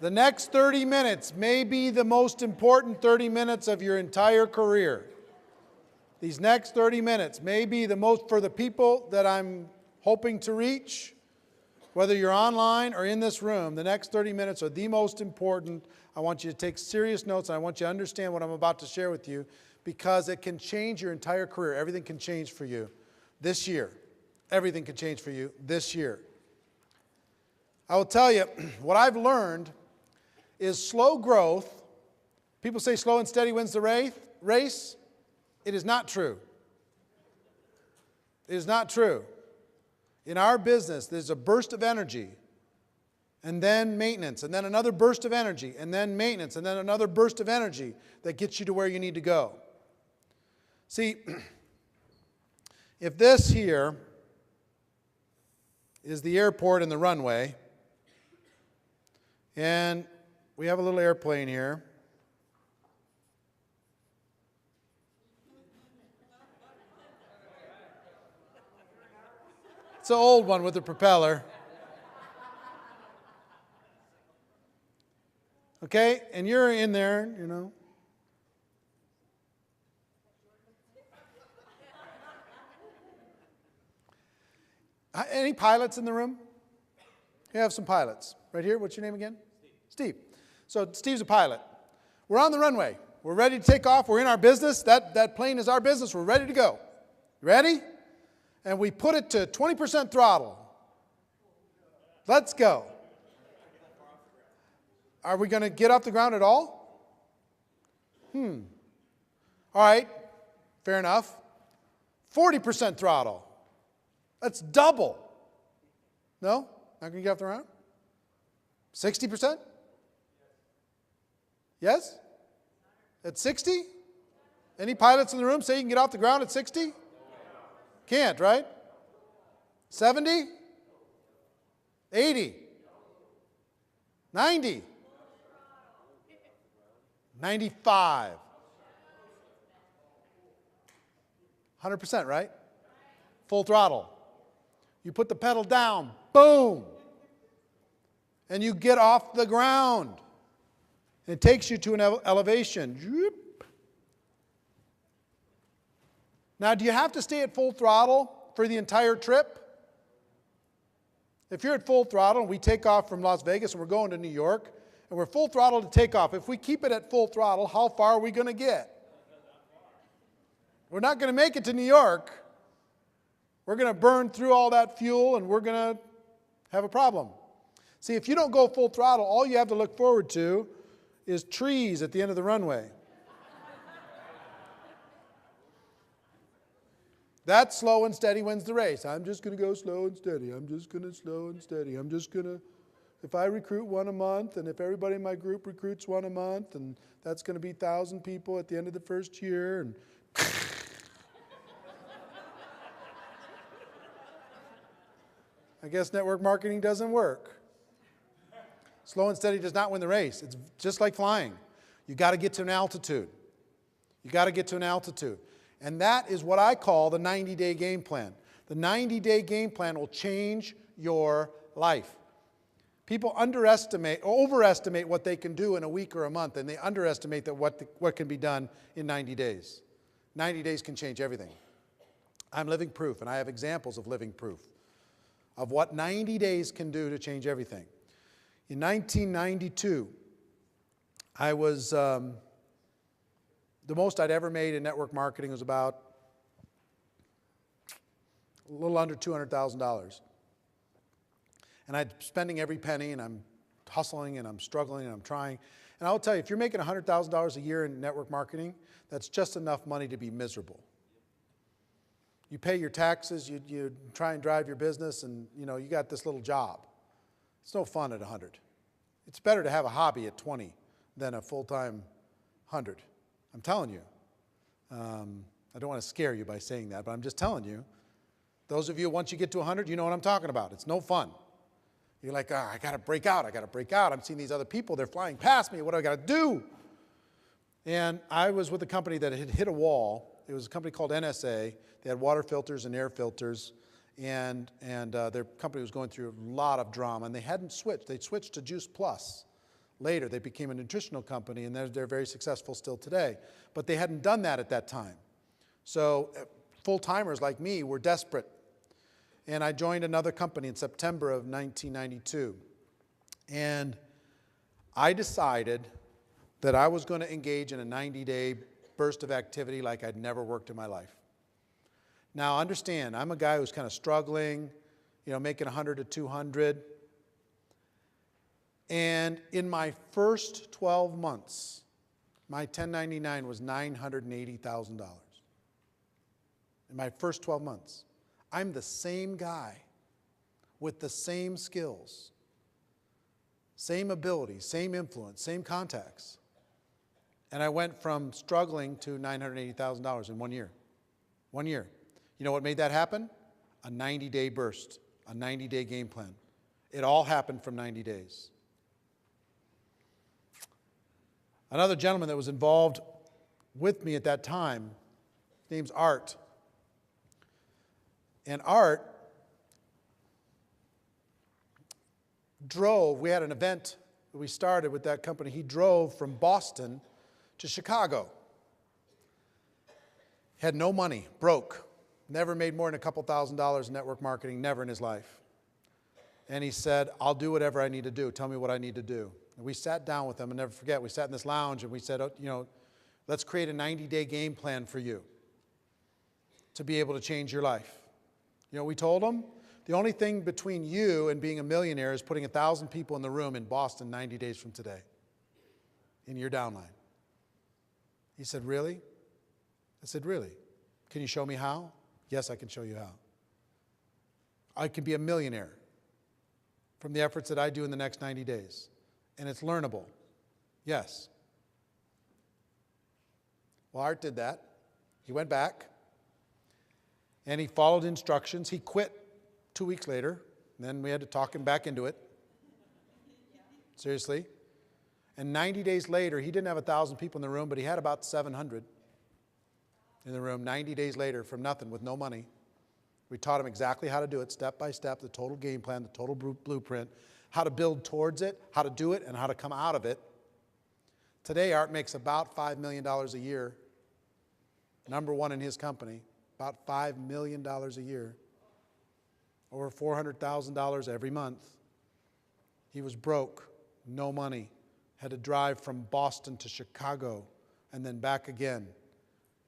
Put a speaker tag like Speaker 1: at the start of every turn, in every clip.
Speaker 1: The next 30 minutes may be the most important 30 minutes of your entire career. These next 30 minutes may be the most, for the people that I'm hoping to reach, whether you're online or in this room, the next 30 minutes are the most important. I want you to take serious notes, and I want you to understand what I'm about to share with you, because it can change your entire career. Everything can change for you this year. Everything can change for you this year. I will tell you, what I've learned is slow growth. People say slow and steady wins the race. It is not true. It is not true. In our business, there's a burst of energy, and then maintenance, and then another burst of energy, and then maintenance, and then another burst of energy that gets you to where you need to go. See, if this here is the airport and the runway, and we have a little airplane here. It's an old one with a propeller. Okay, and you're in there, you know. Any pilots in the room? We have some pilots. Right here, what's your name again? Steve. So Steve's a pilot. We're on the runway. We're ready to take off. We're in our business. That plane is our business. We're ready to go. Ready? And we put it to 20% throttle. Let's go. Are we going to get off the ground at all? All right. Fair enough. 40% throttle. That's double. No? Not going to get off the ground? 60%? Yes? At 60? Any pilots in the room say you can get off the ground at 60? Can't, right? 70? 80? 90? 95? 100%, right? Full throttle. You put the pedal down, boom, and you get off the ground. It takes you to an elevation. Now, do you have to stay at full throttle for the entire trip? If you're at full throttle and we take off from Las Vegas and we're going to New York, and we're full throttle to take off, if we keep it at full throttle, how far are we going to get? We're not going to make it to New York. We're going to burn through all that fuel, and we're going to have a problem. See, if you don't go full throttle, all you have to look forward to is trees at the end of the runway. That slow and steady wins the race. I'm just going to go slow and steady. I'm just going to slow and steady. I'm just going to, if I recruit one a month, and if everybody in my group recruits one a month, and that's going to be 1,000 people at the end of the first year, and I guess network marketing doesn't work. Slow and steady does not win the race. It's just like flying. You got to get to an altitude. You got to get to an altitude. And that is what I call the 90-day game plan. The 90-day game plan will change your life. People underestimate or overestimate what they can do in a week or a month, and they underestimate that what can be done in 90 days. 90 days can change everything. I'm living proof, and I have examples of living proof of what 90 days can do to change everything. In 1992, I was, the most I'd ever made in network marketing was about a little under $200,000. And I'm spending every penny, and I'm hustling, and I'm struggling, and I'm trying. And I'll tell you, if you're making $100,000 a year in network marketing, that's just enough money to be miserable. You pay your taxes, you try and drive your business, and you got this little job. It's no fun at 100. It's better to have a hobby at 20 than a full-time 100. I'm telling you. I don't want to scare you by saying that, but I'm just telling you. Those of you, once you get to 100, you know what I'm talking about. It's no fun. You're like, I got to break out. I got to break out. I'm seeing these other people. They're flying past me. What do I got to do? And I was with a company that had hit a wall. It was a company called NSA. They had water filters and air filters. And their company was going through a lot of drama. And they hadn't switched. They'd switched to Juice Plus later. They became a nutritional company, and they're very successful still today. But they hadn't done that at that time. So full-timers like me were desperate. And I joined another company in September of 1992. And I decided that I was going to engage in a 90-day burst of activity like I'd never worked in my life. Now, understand, I'm a guy who's kind of struggling, making 100 to 200. And in my first 12 months, my 1099 was $980,000. In my first 12 months. I'm the same guy with the same skills, same abilities, same influence, same contacts. And I went from struggling to $980,000 in 1 year. 1 year. You know what made that happen? A 90-day burst, a 90-day game plan. It all happened from 90 days. Another gentleman that was involved with me at that time, his name's Art. And Art drove, we had an event that we started with that company. He drove from Boston to Chicago. Had no money, broke. Never made more than a couple $1,000s in network marketing, never in his life. And he said, I'll do whatever I need to do. Tell me what I need to do. And we sat down with him, and never forget, we sat in this lounge and we said, let's create a 90-day game plan for you to be able to change your life. You know what we told him? The only thing between you and being a millionaire is putting 1,000 people in the room in Boston 90 days from today in your downline. He said, really? I said, really? Can you show me how? Yes, I can show you how. I can be a millionaire from the efforts that I do in the next 90 days. And it's learnable. Yes. Well, Art did that. He went back and he followed instructions. He quit 2 weeks later. Then we had to talk him back into it. Seriously. And 90 days later, he didn't have 1,000 people in the room, but he had about 700 in the room 90 days later from nothing, with no money. We taught him exactly how to do it, step by step, the total game plan, the total blueprint, how to build towards it, how to do it, and how to come out of it. Today, Art makes about $5 million a year. Number one in his company, about $5 million a year. Over $400,000 every month. He was broke, no money, had to drive from Boston to Chicago and then back again.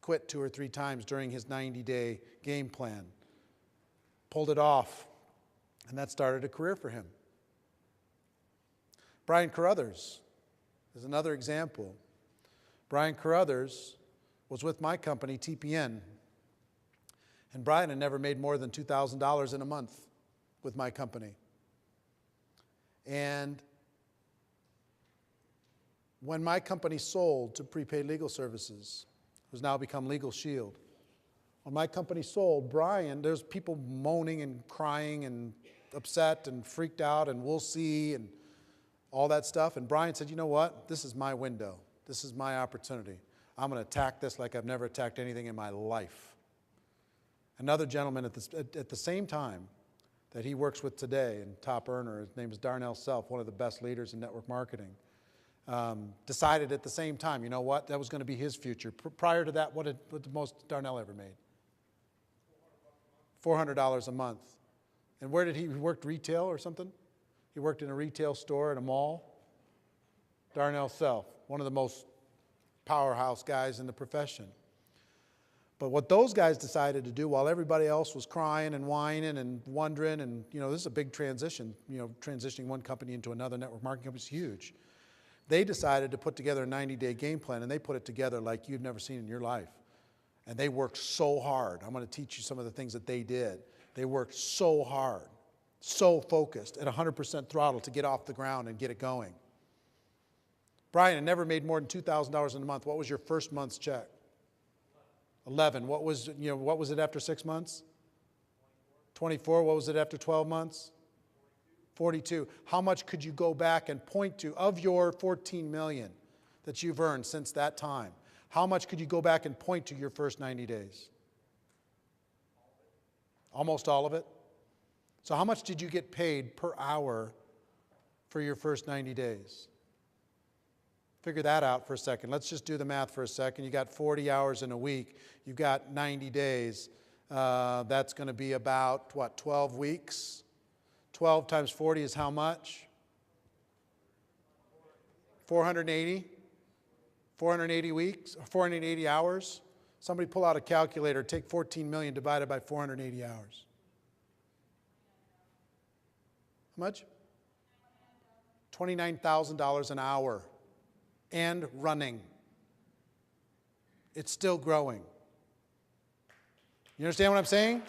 Speaker 1: Quit 2 or 3 times during his 90-day game plan. Pulled it off, and that started a career for him. Brian Carruthers is another example. Brian Carruthers was with my company, TPN, and Brian had never made more than $2,000 in a month with my company. And when my company sold to Prepaid Legal Services, who's now become Legal Shield, when my company sold, Brian, there's people moaning and crying and upset and freaked out and we'll see and all that stuff. And Brian said, you know what? This is my window. This is my opportunity. I'm going to attack this like I've never attacked anything in my life. Another gentleman at the same time that he works with today, and top earner, his name is Darnell Self, one of the best leaders in network marketing, decided at the same time, you know what? That was going to be his future. Prior to that, what the most Darnell ever made? $400 a month. And where did he work? Retail or something? He worked in a retail store at a mall. Darnell Self, one of the most powerhouse guys in the profession. But what those guys decided to do while everybody else was crying and whining and wondering, and this is a big transition, transitioning one company into another network marketing company is huge. They decided to put together a 90-day game plan, and they put it together like you've never seen in your life. And they worked so hard. I'm going to teach you some of the things that they did. They worked so hard, so focused, at 100% throttle to get off the ground and get it going. Brian had never made more than $2,000 in a month. What was your first month's check? 11. What was it after 6 months? 24. What was it after 12 months? 42. How much could you go back and point to of your 14 million that you've earned since that time? How much could you go back and point to your first 90 days? Almost all of it. So how much did you get paid per hour for your first 90 days? Figure that out for a second. Let's just do the math for a second. You got 40 hours in a week. You've got 90 days. That's going to be about, what, 12 weeks? 12 times 40 is how much? 480? 480 weeks? 480 hours? Somebody pull out a calculator. Take 14 million divided by 480 hours. How much? $29,000 an hour. And running. It's still growing. You understand what I'm saying?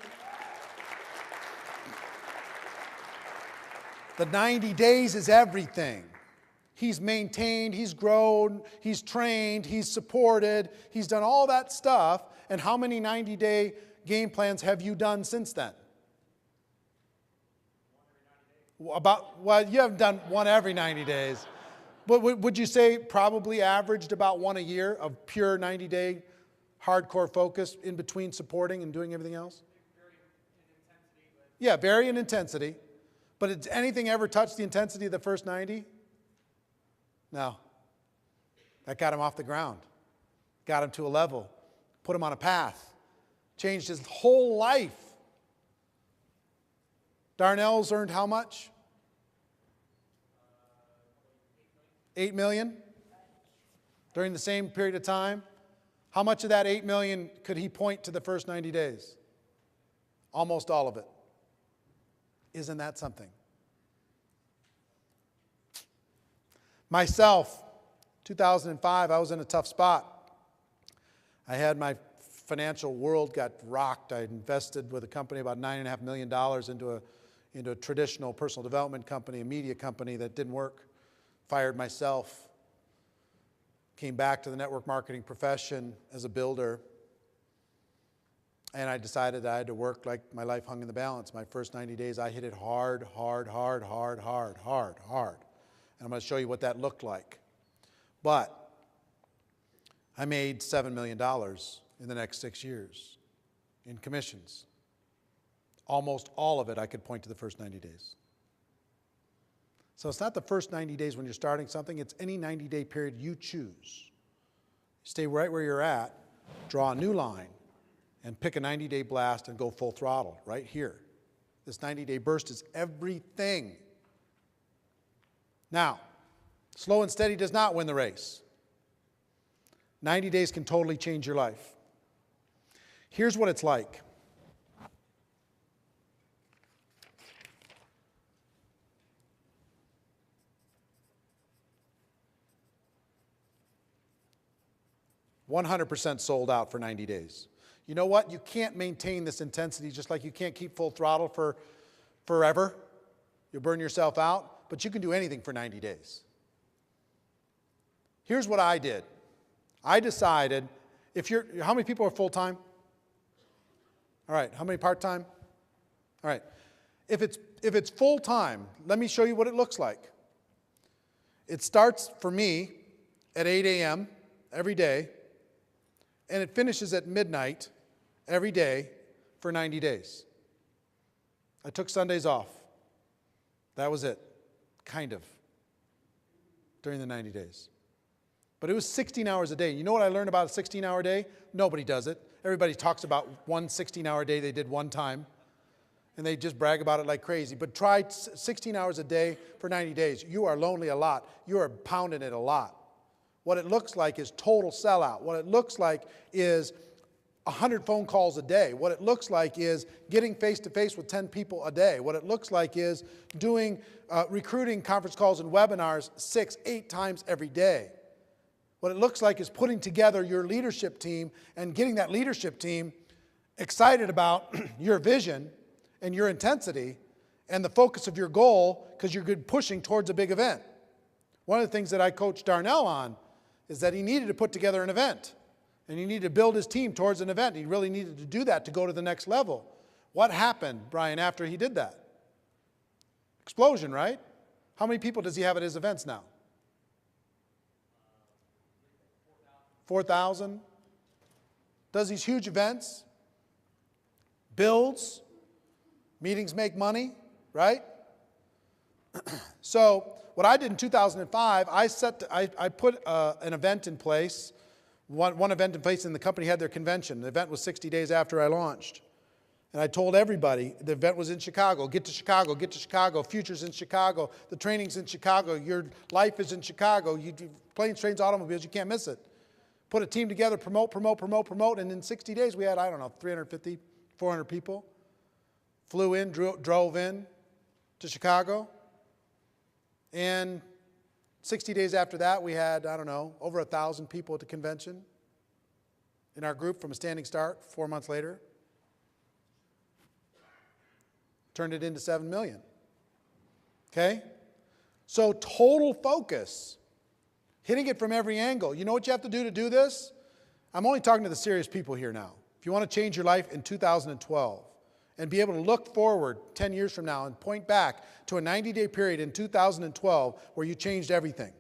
Speaker 1: The 90 days is everything. He's maintained, he's grown, he's trained, he's supported, he's done all that stuff. And how many 90-day game plans have you done since then? Well, you haven't done one every 90 days. But would you say probably averaged about one a year of pure 90-day hardcore focus in between supporting and doing everything else? Yeah, vary in intensity. But did anything ever touch the intensity of the first 90? No. That got him off the ground. Got him to a level. Put him on a path. Changed his whole life. Darnell's earned how much? 8 million during the same period of time. How much of that 8 million could he point to the first 90 days? Almost all of it. Isn't that something? Myself, 2005, I was in a tough spot. I had my financial world got rocked. I invested with a company about $9.5 million into a traditional personal development company, a media company that didn't work. Fired myself, came back to the network marketing profession as a builder, and I decided I had to work like my life hung in the balance. My first 90 days, I hit it hard. And I'm going to show you what that looked like. But I made $7 million in the next 6 years in commissions. Almost all of it I could point to the first 90 days. So it's not the first 90 days when you're starting something, it's any 90-day period you choose. Stay right where you're at, draw a new line, and pick a 90-day blast and go full throttle right here. This 90-day burst is everything. Now, slow and steady does not win the race. 90 days can totally change your life. Here's what it's like. $100% sold out for 90 days. You know what? You can't maintain this intensity just like you can't keep full throttle for forever. You'll burn yourself out, but you can do anything for 90 days. Here's what I did. I decided, how many people are full-time? All right, how many part-time? All right. If it's full-time, let me show you what it looks like. It starts for me at 8 a.m. every day, and it finishes at midnight every day for 90 days. I took Sundays off. That was it, kind of, during the 90 days. But it was 16 hours a day. You know what I learned about a 16-hour day? Nobody does it. Everybody talks about one 16-hour day they did one time, and they just brag about it like crazy. But try 16 hours a day for 90 days. You are lonely a lot. You are pounding it a lot. What it looks like is total sellout. What it looks like is 100 phone calls a day. What it looks like is getting face-to-face with 10 people a day. What it looks like is doing recruiting conference calls and webinars 6-8 times every day. What it looks like is putting together your leadership team and getting that leadership team excited about your vision and your intensity and the focus of your goal because you're good pushing towards a big event. One of the things that I coached Darnell on is that he needed to put together an event. And he needed to build his team towards an event. He really needed to do that to go to the next level. What happened, Brian, after he did that? Explosion, right? How many people does he have at his events now? 4,000. Does these huge events. Builds. Meetings make money, right? So what I did in 2005, I put an event in place, one event in place, and the company had their convention. The event was 60 days after I launched. And I told everybody, the event was in Chicago. Get to Chicago, get to Chicago. Future's in Chicago. The training's in Chicago. Your life is in Chicago. You do planes, trains, automobiles, you can't miss it. Put a team together, promote. And in 60 days, we had, I don't know, 350, 400 people. Flew in, drove in to Chicago. And 60 days after that, we had, I don't know, over 1,000 people at the convention in our group from a standing start 4 months later. Turned it into 7 million. Okay? So total focus. Hitting it from every angle. You know what you have to do this? I'm only talking to the serious people here now. If you want to change your life in 2012 and be able to look forward 10 years from now and point back to a 90-day period in 2012 where you changed everything.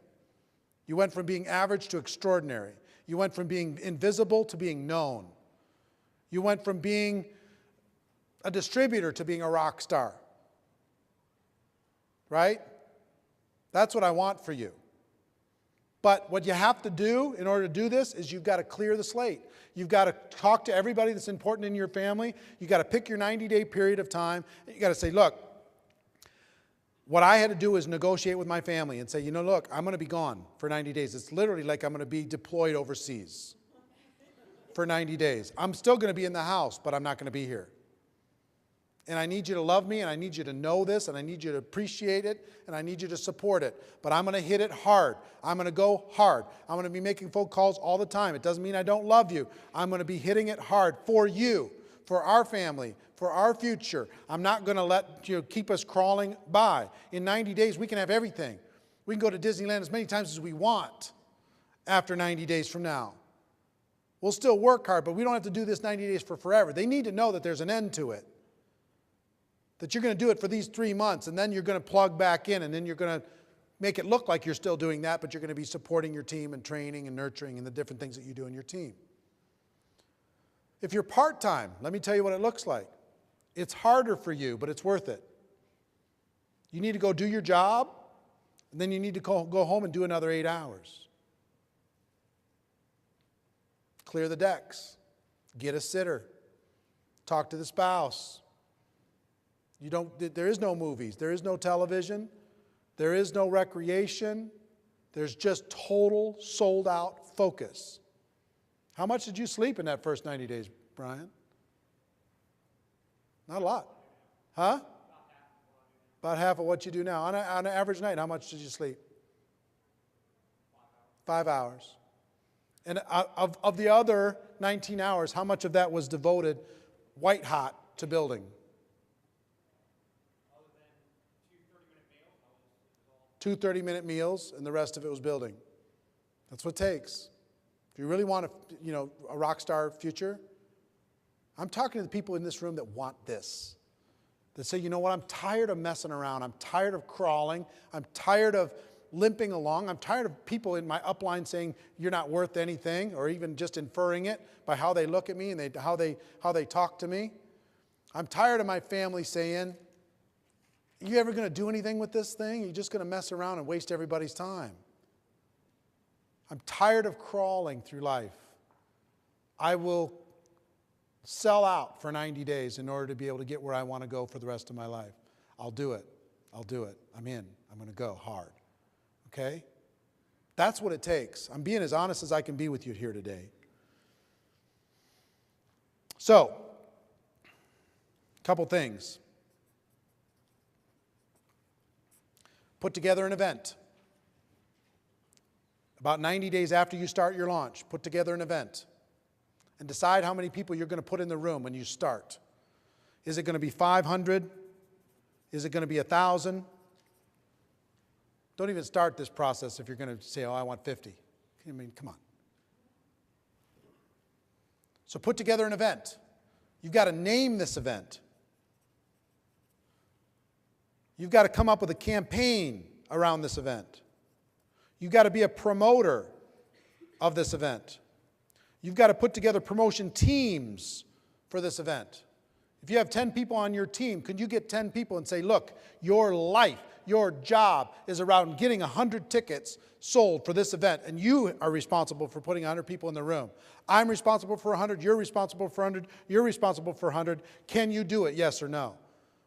Speaker 1: You went from being average to extraordinary. You went from being invisible to being known. You went from being a distributor to being a rock star. Right? That's what I want for you. But what you have to do in order to do this is you've got to clear the slate. You've got to talk to everybody that's important in your family. You've got to pick your 90-day period of time. You've got to say, look, what I had to do is negotiate with my family and say, you know, look, I'm going to be gone for 90 days. It's literally like I'm going to be deployed overseas for 90 days. I'm still going to be in the house, but I'm not going to be here. And I need you to love me, and I need you to know this, and I need you to appreciate it, and I need you to support it. But I'm going to hit it hard. I'm going to go hard. I'm going to be making phone calls all the time. It doesn't mean I don't love you. I'm going to be hitting it hard for you, for our family, for our future. I'm not going to let you keep us crawling by. In 90 days, we can have everything. We can go to Disneyland as many times as we want after 90 days from now. We'll still work hard, but we don't have to do this 90 days for forever. They need to know that there's an end to it. That you're going to do it for these 3 months, and then you're going to plug back in, and then you're going to make it look like you're still doing that, but you're going to be supporting your team and training and nurturing and the different things that you do in your team. If you're part-time, let me tell you what it looks like. It's harder for you, but it's worth it. You need to go do your job, and then you need to go home and do another 8 hours. Clear the decks. Get a sitter. Talk to the spouse. There is no movies. There is no television. There is no recreation. There's just total sold-out focus. How much did you sleep in that first 90 days, Brian? Not a lot. Huh? About half of what you do now. On an average night, how much did you sleep? 5 hours. And of the other 19 hours, how much of that was devoted white hot to building? 2 30-minute meals, and the rest of it was building. That's what it takes. If you really want a rock star future, I'm talking to the people in this room that want this. That say, you know what, I'm tired of messing around. I'm tired of crawling. I'm tired of limping along. I'm tired of people in my upline saying you're not worth anything, or even just inferring it by how they look at me and how they talk to me. I'm tired of my family saying, you ever going to do anything with this thing? You're just going to mess around and waste everybody's time. I'm tired of crawling through life. I will sell out for 90 days in order to be able to get where I want to go for the rest of my life. I'll do it. I'll do it. I'm in. I'm going to go hard. Okay? That's what it takes. I'm being as honest as I can be with you here today. So, a couple things. Put together an event. About 90 days after you start your launch, put together an event. And decide how many people you're going to put in the room when you start. Is it going to be 500? Is it going to be 1,000? Don't even start this process if you're going to say, oh, I want 50. I mean, come on. So put together an event. You've got to name this event. You've got to come up with a campaign around this event. You've got to be a promoter of this event. You've got to put together promotion teams for this event. If you have 10 people on your team, could you get 10 people and say, look, your life, your job is around getting 100 tickets sold for this event, and you are responsible for putting 100 people in the room. I'm responsible for 100, you're responsible for 100, you're responsible for 100. Can you do it, yes or no?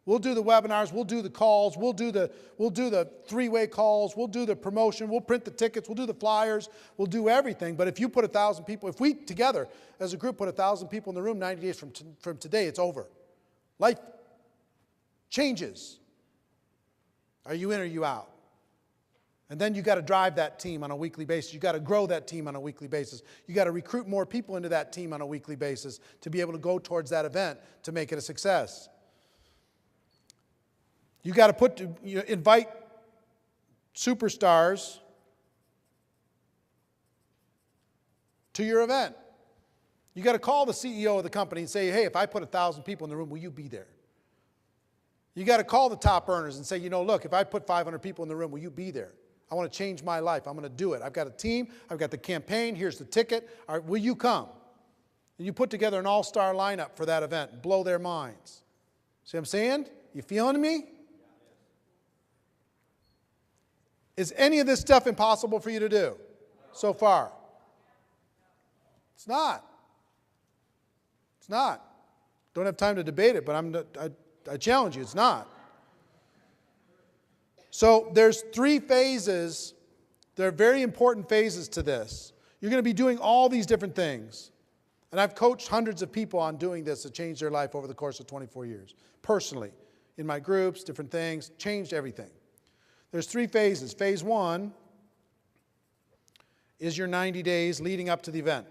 Speaker 1: We'll do the webinars, we'll do the calls, we'll do the three-way calls, we'll do the promotion, we'll print the tickets, we'll do the flyers, we'll do everything. But if you put 1,000 people, if we together as a group put 1,000 people in the room 90 days from today, it's over. Life changes. Are you in or are you out? And then you got to drive that team on a weekly basis. You got to grow that team on a weekly basis. You got to recruit more people into that team on a weekly basis to be able to go towards that event to make it a success. You got to invite superstars to your event. You got to call the CEO of the company and say, hey, if I put 1,000 people in the room, will you be there? You got to call the top earners and say, look, if I put 500 people in the room, will you be there? I want to change my life. I'm going to do it. I've got a team. I've got the campaign. Here's the ticket. All right, will you come? And you put together an all-star lineup for that event and blow their minds. See what I'm saying? You feeling me? Is any of this stuff impossible for you to do so far? It's not. It's not. Don't have time to debate it, but I challenge you, it's not. So there's 3 phases. There are very important phases to this. You're going to be doing all these different things. And I've coached hundreds of people on doing this to change their life over the course of 24 years. Personally, in my groups, different things, changed everything. There's 3 phases. Phase 1 is your 90 days leading up to the event.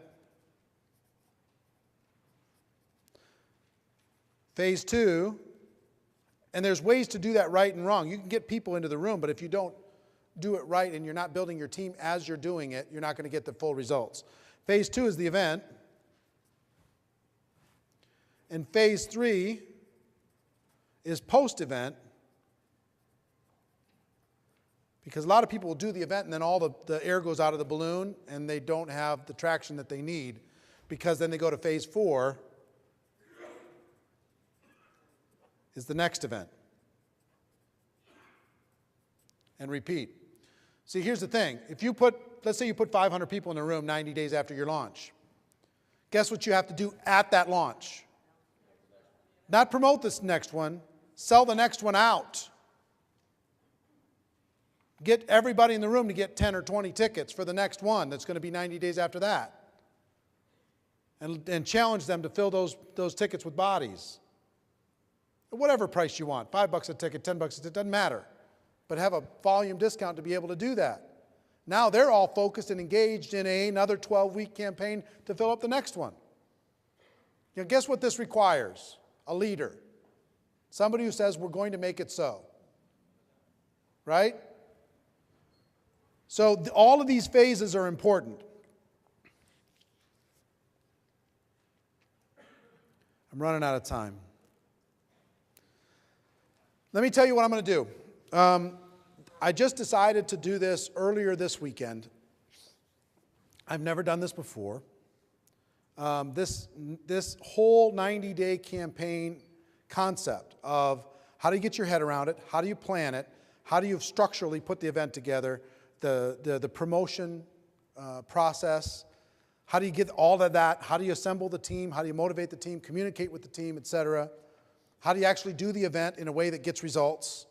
Speaker 1: Phase 2, and there's ways to do that right and wrong. You can get people into the room, but if you don't do it right and you're not building your team as you're doing it, you're not going to get the full results. Phase 2 is the event. And phase 3 is post-event. Because a lot of people will do the event and then all the air goes out of the balloon and they don't have the traction that they need, because then they go to phase 4 is the next event. And repeat. See, here's the thing. If you let's say you put 500 people in the room 90 days after your launch. Guess what you have to do at that launch? Not promote this next one, sell the next one out. Get everybody in the room to get 10 or 20 tickets for the next one that's going to be 90 days after that. And challenge them to fill those tickets with bodies. At whatever price you want, $5 a ticket, $10 a ticket, doesn't matter. But have a volume discount to be able to do that. Now they're all focused and engaged in another 12-week campaign to fill up the next one. Guess what this requires? A leader. Somebody who says, we're going to make it so. Right? So all of these phases are important. I'm running out of time. Let me tell you what I'm going to do. I just decided to do this earlier this weekend. I've never done this before. This whole 90-day campaign concept of how do you get your head around it, how do you plan it, how do you structurally put the event together, the promotion process, how do you get all of that, how do you assemble the team, how do you motivate the team, communicate with the team, etc. How do you actually do the event in a way that gets results?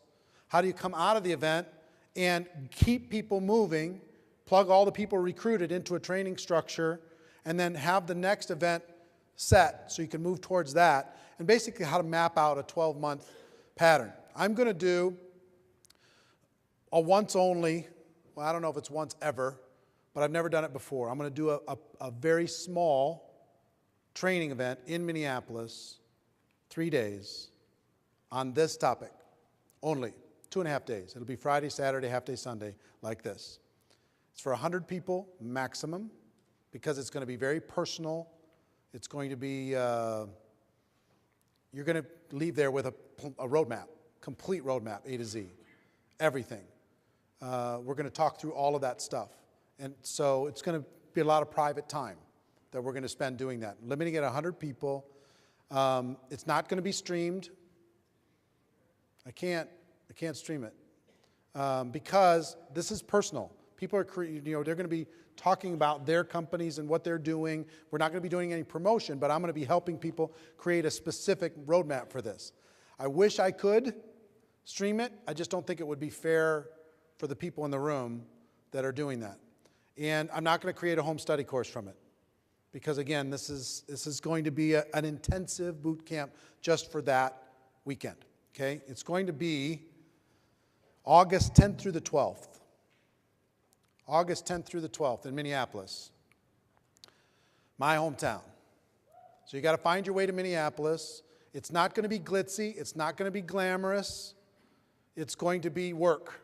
Speaker 1: How do you come out of the event and keep people moving, plug all the people recruited into a training structure, and then have the next event set so you can move towards that, and basically how to map out a 12-month pattern. I'm going to do a once only, well, I don't know if it's once ever, but I've never done it before. I'm going to do a very small training event in Minneapolis, 3 days, on this topic only, 2.5 days. It'll be Friday, Saturday, half day, Sunday, like this. It's for 100 people maximum, because it's going to be very personal. It's going to be, you're going to leave there with a roadmap, complete roadmap, A to Z, everything. We're going to talk through all of that stuff. And so it's going to be a lot of private time that we're going to spend doing that. Limiting it to 100 people. It's not going to be streamed. I can't stream it because this is personal. People are, they're going to be talking about their companies and what they're doing. We're not going to be doing any promotion, but I'm going to be helping people create a specific roadmap for this. I wish I could stream it. I just don't think it would be fair for the people in the room that are doing that. And I'm not going to create a home study course from it because, again, this is going to be an intensive boot camp just for that weekend. Okay? It's going to be August 10th through the 12th. August 10th through the 12th in Minneapolis, my hometown. So you got to find your way to Minneapolis. It's not going to be glitzy. It's not going to be glamorous. It's going to be work.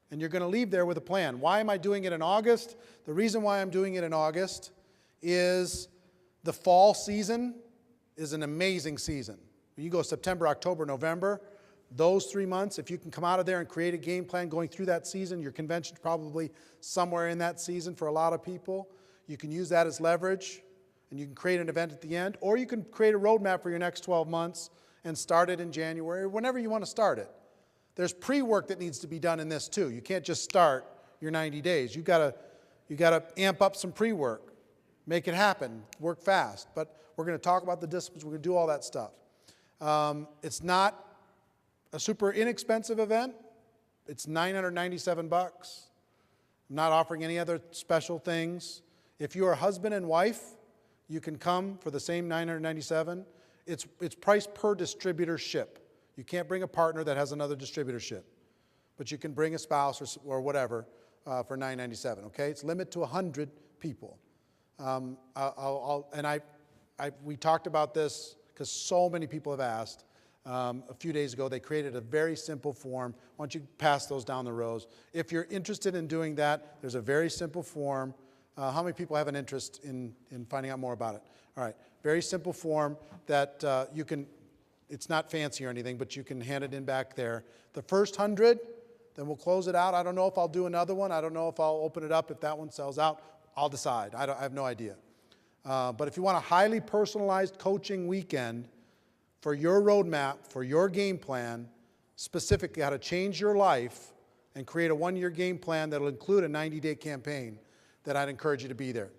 Speaker 1: And you're going to leave there with a plan. Why am I doing it in August? The reason why I'm doing it in August is the fall season is an amazing season. You go September, October, November, those 3 months, if you can come out of there and create a game plan going through that season, your convention's probably somewhere in that season for a lot of people. You can use that as leverage, and you can create an event at the end, or you can create a roadmap for your next 12 months and start it in January, or whenever you want to start it. There's pre-work that needs to be done in this too. You can't just start your 90 days. You got to amp up some pre-work, make it happen, work fast. But we're going to talk about the disciplines. We're going to do all that stuff. It's not a super inexpensive event. It's $997. I'm not offering any other special things. If you are husband and wife, you can come for the same $997. It's priced per distributorship. You can't bring a partner that has another distributorship, but you can bring a spouse or whatever for $997. Okay, it's limited to 100 people. We talked about this because so many people have asked. A few days ago, they created a very simple form. Why don't you pass those down the rows? If you're interested in doing that, there's a very simple form. How many people have an interest in finding out more about it? All right, very simple form that you can, it's not fancy or anything, but you can hand it in back there. The first 100, then we'll close it out. I don't know if I'll do another one. I don't know if I'll open it up. If that one sells out, I'll decide. I have no idea. But if you want a highly personalized coaching weekend, for your roadmap, for your game plan, specifically how to change your life and create a one-year game plan that will include a 90-day campaign, that I'd encourage you to be there.